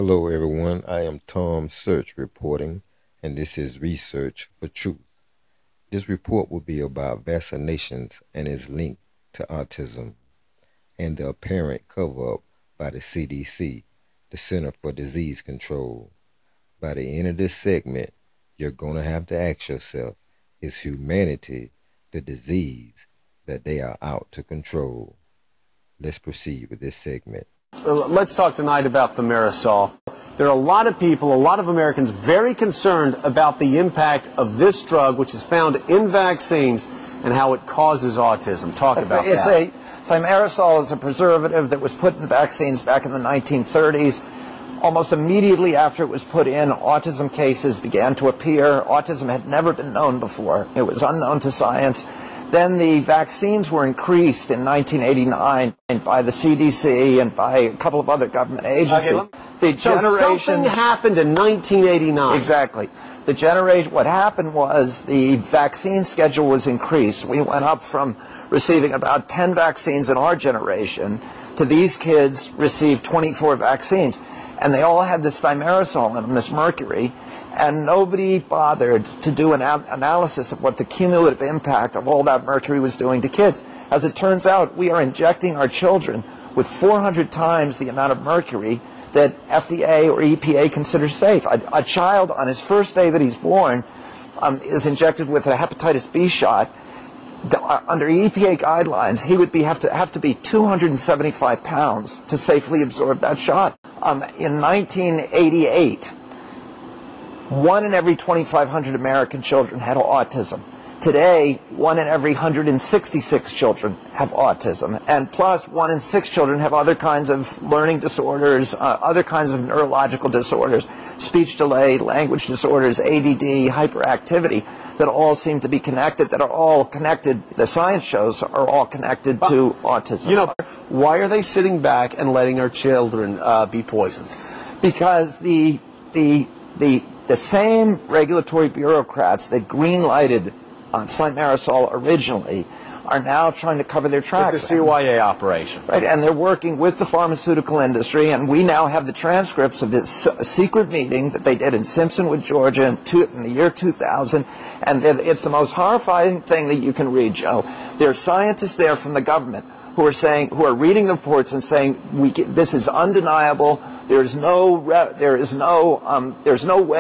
Hello everyone, I am Tom Search reporting, and this is Research for Truth. This report will be about vaccinations and its link to autism and the apparent cover-up by the CDC, the Center for Disease Control. By the end of this segment, you're going to have to ask yourself, is humanity the disease that they are out to control? Let's proceed with this segment. Let's talk tonight about thimerosal. There are a lot of people, a lot of Americans very concerned about the impact of this drug, which is found in vaccines, and how it causes autism. Talk about that. Thimerosal is a preservative that was put in vaccines back in the 1930s. Almost immediately after it was put in, autism cases began to appear. Autism had never been known before. It was unknown to science. Then the vaccines were increased in 1989 by the CDC and by a couple of other government agencies. So something happened in 1989. Exactly. What happened was the vaccine schedule was increased. We went up from receiving about 10 vaccines in our generation to these kids received 24 vaccines. And they all had this thimerosal in them, this mercury. And nobody bothered to do an analysis of what the cumulative impact of all that mercury was doing to kids. As it turns out, we are injecting our children with 400 times the amount of mercury that FDA or EPA considers safe. A child on his first day that he's born is injected with a hepatitis B shot. Under EPA guidelines, he would have to be 275 pounds to safely absorb that shot. In 1988, 1 in every 2,500 American children had autism. Today, 1 in every 166 children have autism. And plus, 1 in 6 children have other kinds of learning disorders, other kinds of neurological disorders, speech delay, language disorders, ADD, hyperactivity, that all seem to be connected, that are all connected, the science shows are all connected to autism. You know, why are they sitting back and letting our children be poisoned? Because the same regulatory bureaucrats that green-lighted thimerosal originally are now trying to cover their tracks. It's a CYA operation. Right, and they're working with the pharmaceutical industry, and we now have the transcripts of this secret meeting that they did in Simpsonwood, Georgia in the year 2000, and it's the most horrifying thing that you can read, Joe. There are scientists there from the government who are reading the reports and saying, this is undeniable, there's no way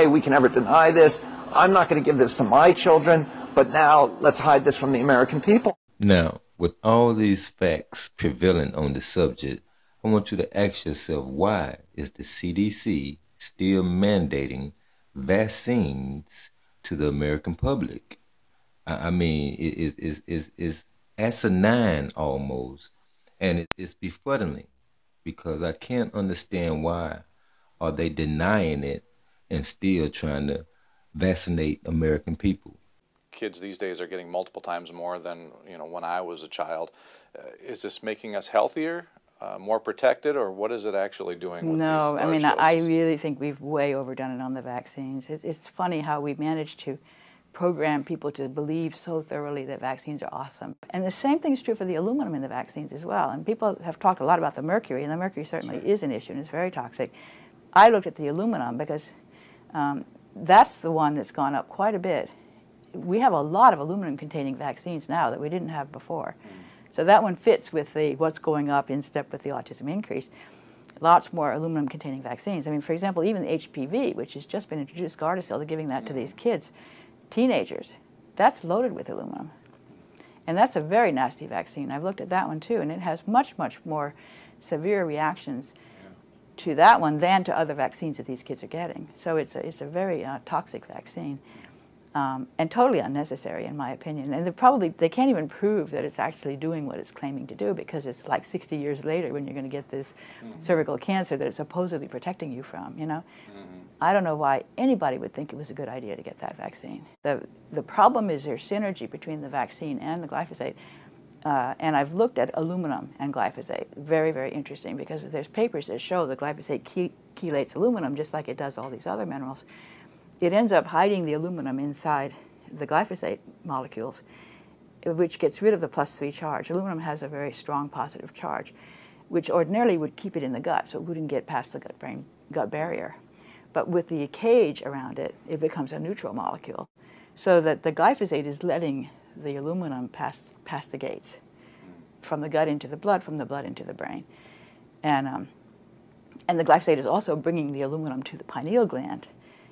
we can ever deny this, I'm not going to give this to my children, but now let's hide this from the American people. Now, with all these facts prevalent on the subject, I want you to ask yourself, why is the CDC still mandating vaccines to the American public? I mean, it's asinine almost, and it's befuddling, because I can't understand why are they denying it and still trying to vaccinate American people. Kids these days are getting multiple times more than when I was a child. Is this making us healthier, more protected, or what is it actually doing with No, these I mean, doses? I really think we've way overdone it on the vaccines. It's funny how we've managed to program people to believe so thoroughly that vaccines are awesome. And the same thing is true for the aluminum in the vaccines as well. And people have talked a lot about the mercury, and the mercury certainly is an issue, and it's very toxic. I looked at the aluminum because that's the one that's gone up quite a bit. We have a lot of aluminum-containing vaccines now that we didn't have before. So that one fits with what's going up in step with the autism increase. Lots more aluminum-containing vaccines. I mean, for example, even HPV, which has just been introduced, Gardasil, they're giving that to these kids, teenagers. That's loaded with aluminum. And that's a very nasty vaccine. I've looked at that one too, and it has much, much more severe reactions to that one than to other vaccines that these kids are getting. So it's a very toxic vaccine. And totally unnecessary, in my opinion. And they can't even prove that it's actually doing what it's claiming to do, because it's like 60 years later when you're going to get this cervical cancer that it's supposedly protecting you from, I don't know why anybody would think it was a good idea to get that vaccine. The problem is there's synergy between the vaccine and the glyphosate. And I've looked at aluminum and glyphosate. Very, very interesting, because there's papers that show that glyphosate chelates aluminum just like it does all these other minerals. It ends up hiding the aluminum inside the glyphosate molecules, which gets rid of the +3 charge. Aluminum has a very strong positive charge, which ordinarily would keep it in the gut, so it wouldn't get past the gut-brain gut barrier. But with the cage around it, it becomes a neutral molecule, so that the glyphosate is letting the aluminum pass the gates, from the gut into the blood, from the blood into the brain. And the glyphosate is also bringing the aluminum to the pineal gland,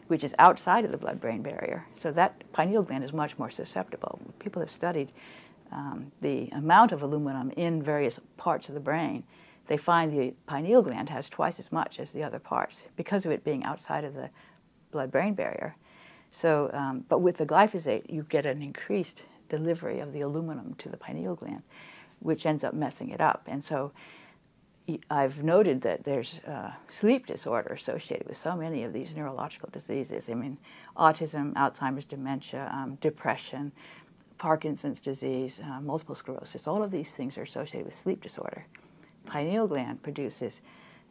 which is outside of the blood-brain barrier. So that pineal gland is much more susceptible. People have studied the amount of aluminum in various parts of the brain. They find the pineal gland has twice as much as the other parts because of it being outside of the blood-brain barrier. So, but with the glyphosate, you get an increased delivery of the aluminum to the pineal gland, which ends up messing it up. And so I've noted that there's sleep disorder associated with so many of these neurological diseases. I mean, autism, Alzheimer's, dementia, depression, Parkinson's disease, multiple sclerosis, all of these things are associated with sleep disorder. Pineal gland produces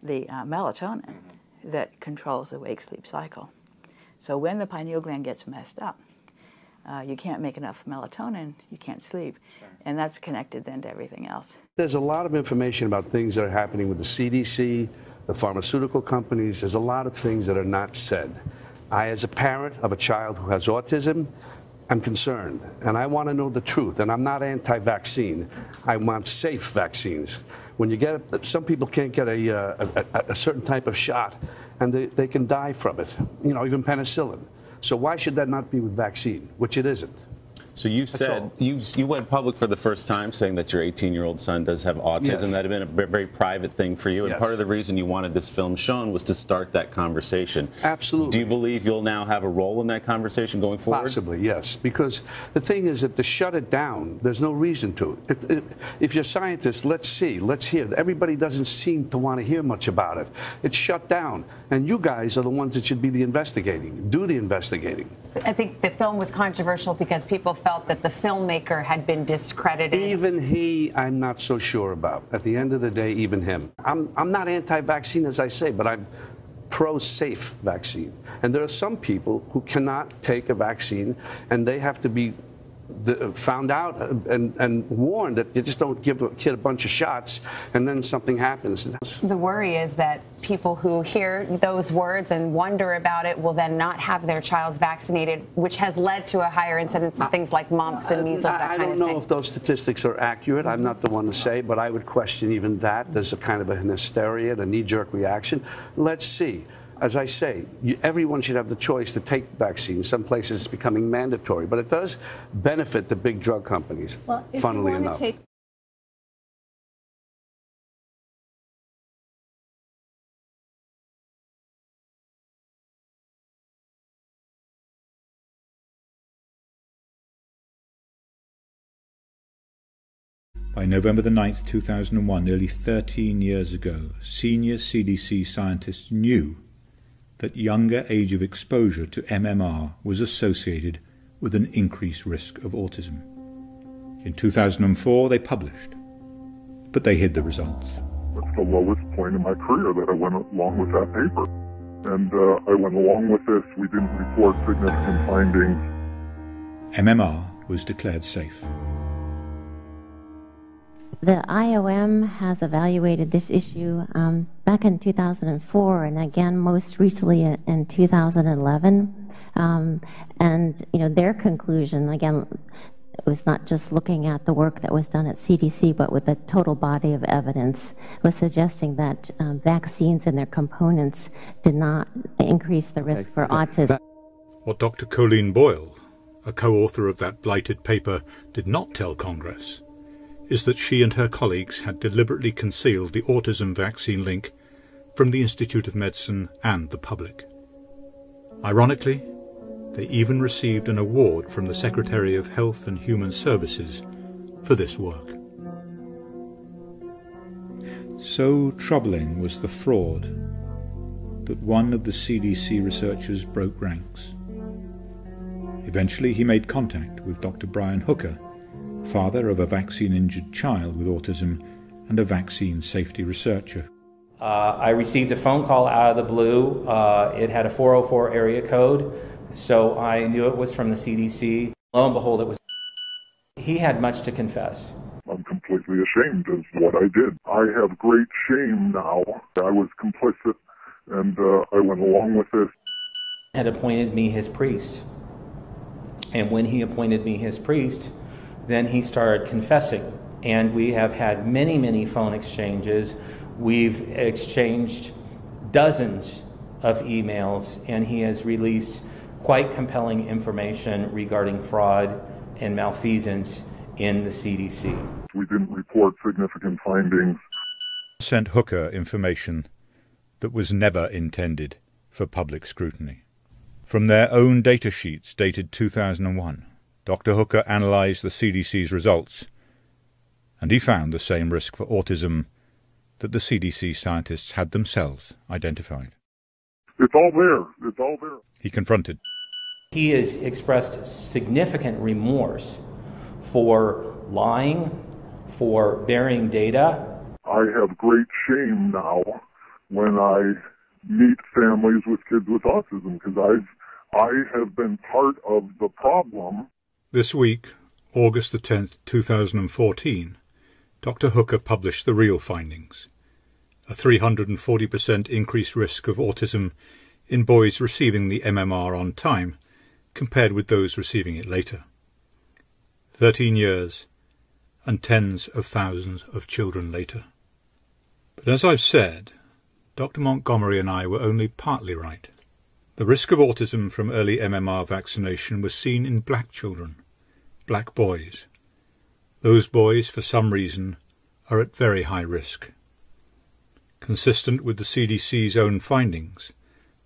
the melatonin that controls the wake-sleep cycle. So when the pineal gland gets messed up, you can't make enough melatonin, you can't sleep, and that's connected then to everything else. There's a lot of information about things that are happening with the CDC, the pharmaceutical companies. There's a lot of things that are not said. I, as a parent of a child who has autism, I'm concerned, and I want to know the truth, and I'm not anti-vaccine. I want safe vaccines. When you get, some people can't get a certain type of shot, and they can die from it, you know, even penicillin. So why should that not be with vaccine, which it isn't? So you said you went public for the first time saying that your 18-year-old son does have autism. Yes. That had been a very private thing for you, and part of the reason you wanted this film shown was to start that conversation. Absolutely. Do you believe you'll now have a role in that conversation going forward? Possibly, yes. Because the thing is that to shut it down, there's no reason to. If you're scientists, let's see, let's hear. Everybody doesn't seem to want to hear much about it. It's shut down, and you guys are the ones that should be the investigating. Do the investigating. I think the film was controversial because people felt that the filmmaker had been discredited. Even he, I'm not so sure about. At the end of the day, even him. I'm not anti-vaccine, as I say, but I'm pro-safe vaccine. And there are some people who cannot take a vaccine, and they have to be found out and warned that you just don't give a kid a bunch of shots and then something happens. The worry is that people who hear those words and wonder about it will then not have their child vaccinated, which has led to a higher incidence of things like mumps and measles, that kind of thing. I don't know if those statistics are accurate. I'm not the one to say, but I would question even that. There's a kind of a hysteria, a knee-jerk reaction. Let's see. As I say, everyone should have the choice to take vaccines. Some places it's becoming mandatory, but it does benefit the big drug companies, funnily enough. By November the 9th, 2001, nearly 13 years ago, senior CDC scientists knew that younger age of exposure to MMR was associated with an increased risk of autism. In 2004, they published, but they hid the results. That's the lowest point in my career that I went along with that paper. And I went along with this. We didn't report significant findings. MMR was declared safe. The IOM has evaluated this issue back in 2004 and again most recently in 2011. And you know, their conclusion, again, was not just looking at the work that was done at CDC, but with a total body of evidence, was suggesting that vaccines and their components did not increase the risk for autism. What Dr. Colleen Boyle, a co-author of that blighted paper, did not tell Congress is that she and her colleagues had deliberately concealed the autism vaccine link from the Institute of Medicine and the public. Ironically, they even received an award from the Secretary of Health and Human Services for this work. So troubling was the fraud that one of the CDC researchers broke ranks. Eventually he made contact with Dr. Brian Hooker, father of a vaccine-injured child with autism and a vaccine safety researcher. I received a phone call out of the blue. It had a 404 area code, so I knew it was from the CDC. Lo and behold, it was. He had much to confess. I'm completely ashamed of what I did. I have great shame now. I was complicit and I went along with this. Had appointed me his priest. And when he appointed me his priest, then he started confessing. And we have had many, many phone exchanges. We've exchanged dozens of emails, and he has released quite compelling information regarding fraud and malfeasance in the CDC. We didn't report significant findings. Sent Hooker information that was never intended for public scrutiny. From their own data sheets dated 2001, Dr. Hooker analysed the CDC's results, and he found the same risk for autism that the CDC scientists had themselves identified. It's all there. It's all there. He confronted. He has expressed significant remorse for lying, for burying data. I have great shame now when I meet families with kids with autism, because I have been part of the problem. This week, August the 10th, 2014, Dr. Hooker published the real findings. A 340% increased risk of autism in boys receiving the MMR on time compared with those receiving it later. 13 years and tens of thousands of children later. But as I've said, Dr. Montgomery and I were only partly right. The risk of autism from early MMR vaccination was seen in black children, black boys. Those boys, for some reason, are at very high risk. Consistent with the CDC's own findings,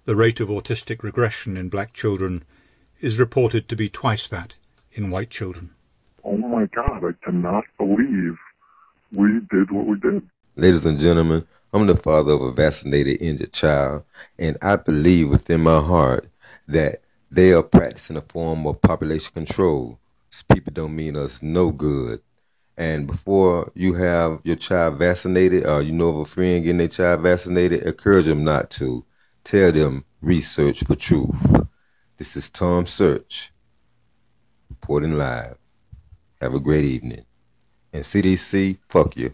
the rate of autistic regression in black children is reported to be twice that in white children. Oh my God, I cannot believe we did what we did. Ladies and gentlemen, I'm the father of a vaccinated injured child, and I believe within my heart that they are practicing a form of population control. These people don't mean us no good. And before you have your child vaccinated, or you know of a friend getting their child vaccinated, encourage them not to. Tell them, research for truth. This is Tom Search, reporting live. Have a great evening. And CDC, fuck you.